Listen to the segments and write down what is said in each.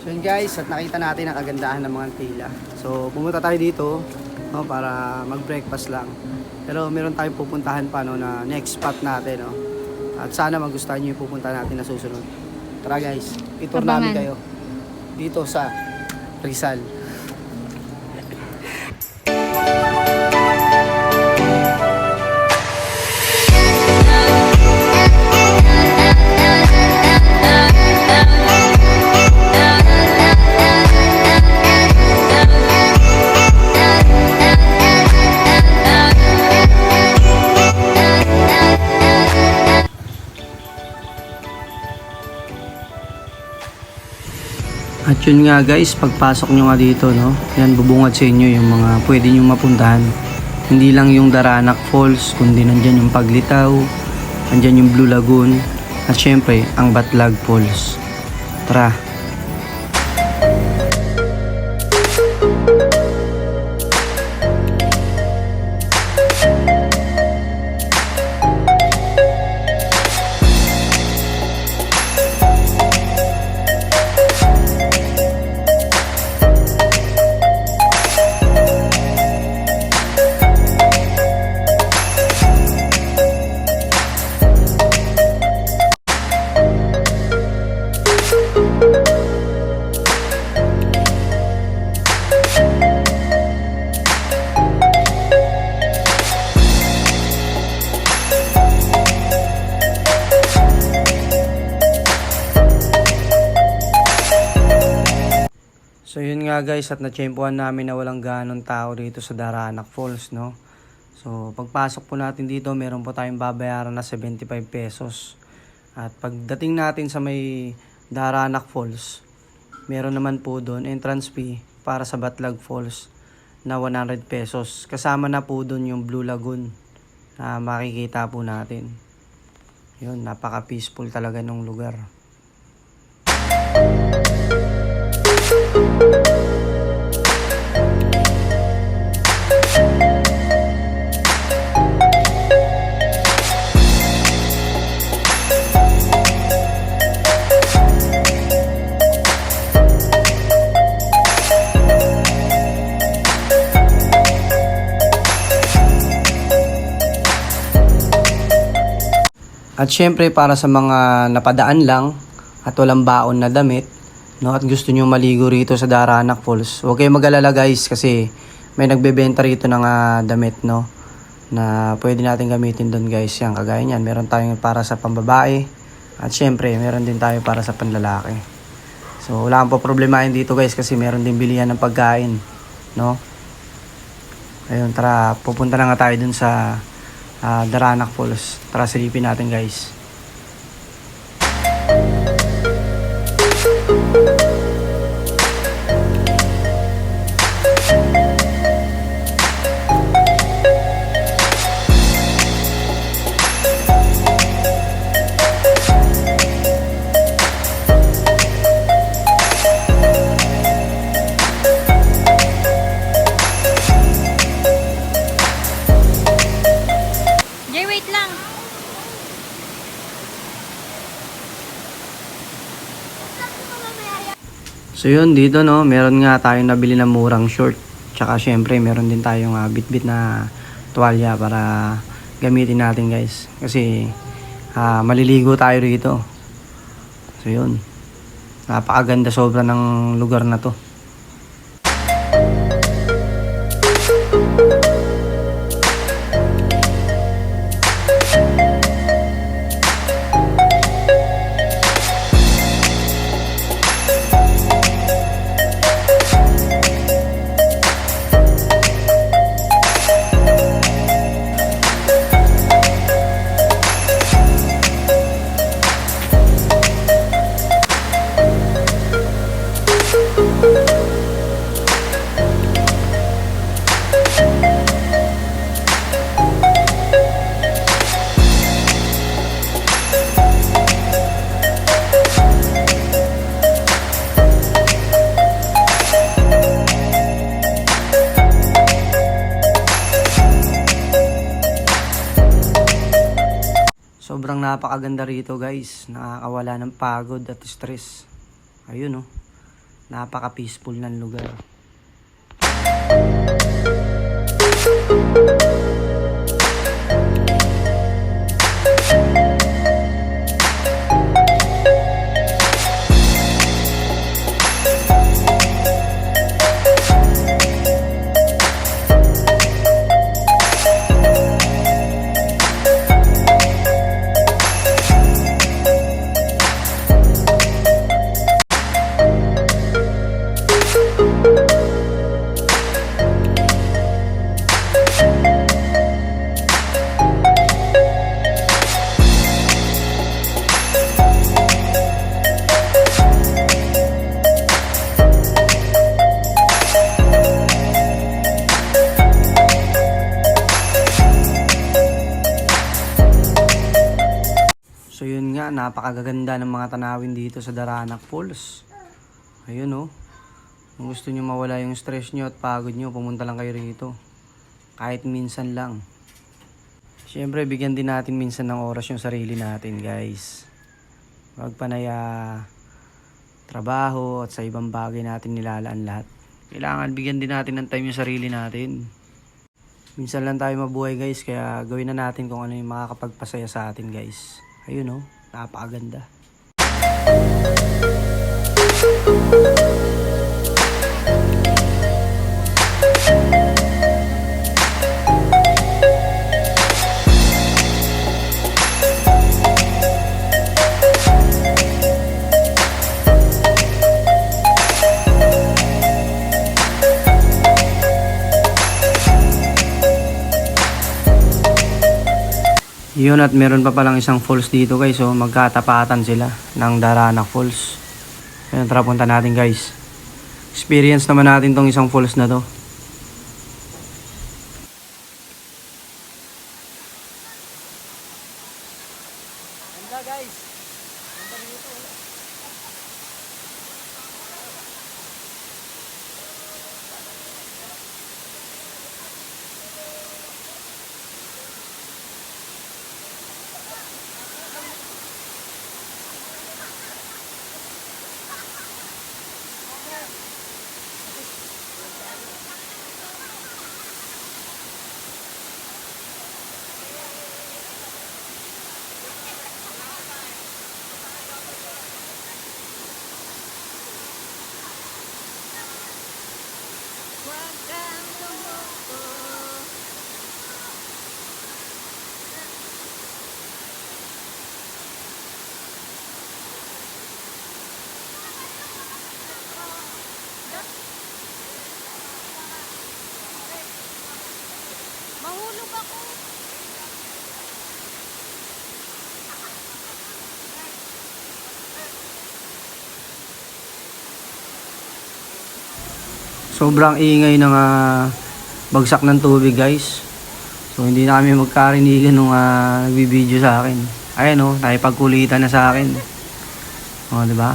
So yun guys, at nakita natin ang kagandahan ng mga tila. So pumunta tayo dito no, para mag-breakfast lang. Pero meron tayong pupuntahan pa no, na next spot natin. No? At sana magustuhan nyo yung pupunta natin na susunod. Tara guys, itour namin kayo dito sa Rizal. At yun nga guys, pagpasok nyo nga dito, no, yan bubungad sa inyo yung mga pwede nyo mapuntahan. Hindi lang yung Daranac Falls, kundi nandyan yung Paglitaw, nandyan yung Blue Lagoon, at syempre ang Batlag Falls. Tara! So yun nga guys, at natsyempohan namin na walang ganong tao dito sa Daranac Falls, no. So pagpasok po natin dito, meron po tayong babayaran na 75 pesos. At pagdating natin sa may Daranac Falls, meron naman po doon entrance fee para sa Batlag Falls na 100 pesos. Kasama na po doon yung Blue Lagoon na makikita po natin. Yun, napaka peaceful talaga ng lugar. At syempre para sa mga napadaan lang at walang baon na damit, no, at gusto nyo maligo rito sa Daranac Falls, huwag kayong mag-alala guys kasi may nagbebenta rito ng damit, no, na pwede natin gamitin doon guys. Yan, kagaya niyan, meron tayong para sa pambabae at syempre meron din tayo para sa panlalaki. So wala kang problemahin dito guys kasi meron din bilihan ng pagkain, no. Ayun, tara, pupunta na nga tayo dun sa Daranac Falls. Tara, silipin natin guys. So yun, dito no, meron nga tayong nabili na murang short. Tsaka syempre meron din tayong bit-bit na tuwalya para gamitin natin guys. Kasi maliligo tayo rito. So yun, napakaganda sobra ng lugar na to. Sobrang napakaganda rito guys, nakakawala ng pagod at stress. Ayun oh, Napaka-peaceful ng lugar. So yun nga, napakaganda ng mga tanawin dito sa Daranac Falls. Ayun oh. Kung gusto nyo mawala yung stress nyo at pagod nyo, pumunta lang kayo rito. Kahit minsan lang. Siyempre, bigyan din natin minsan ng oras yung sarili natin, guys. Huwag panaya trabaho at sa ibang bagay natin nilalaan lahat. Kailangan bigyan din natin ng time yung sarili natin. Minsan lang tayo mabuhay, guys, kaya gawin na natin kung ano yung makakapagpasaya sa atin, guys. Ayun oh, napakaganda. Yun, at meron pa palang isang falls dito, guys. So magkatapatan sila ng Daranac Falls. Ayun, tara punta natin, guys. Experience naman natin tong isang falls na to. Ganda, guys. Ganda dito. Mahulog ako. Sobrang ingay ng bagsak ng tubig, guys. So hindi na kami magkarinigan nung nagbibideo sa akin. Ayan oh, nakipagkulitan na sa akin. Oh, di ba?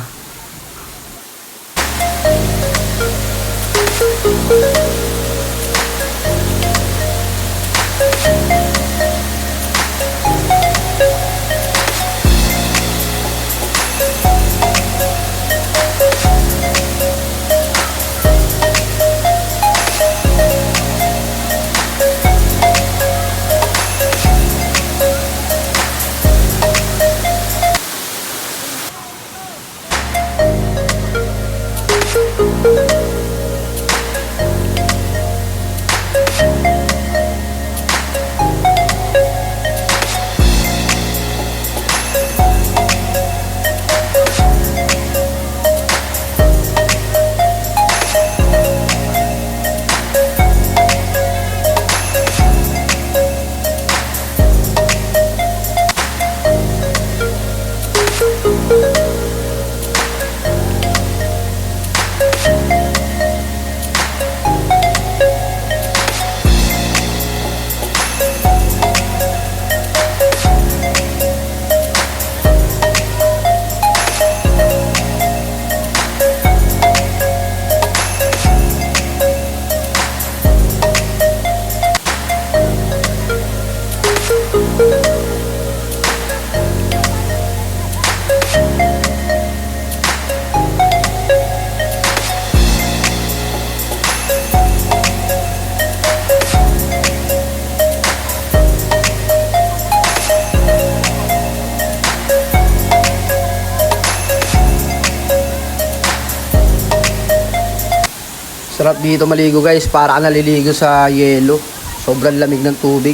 Sarap dito maligo guys, para ka naliligo sa yelo. Sobrang lamig ng tubig.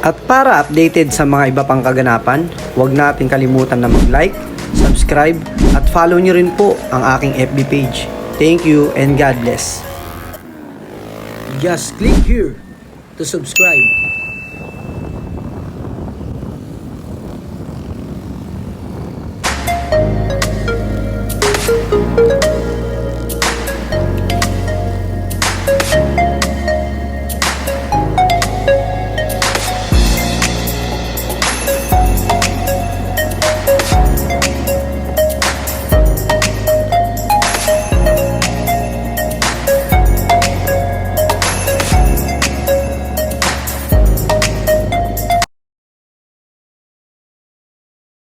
At para updated sa mga iba pang kaganapan, huwag natin kalimutan na mag-like, subscribe, at follow nyo rin po ang aking FB page. Thank you and God bless. Just click here to subscribe.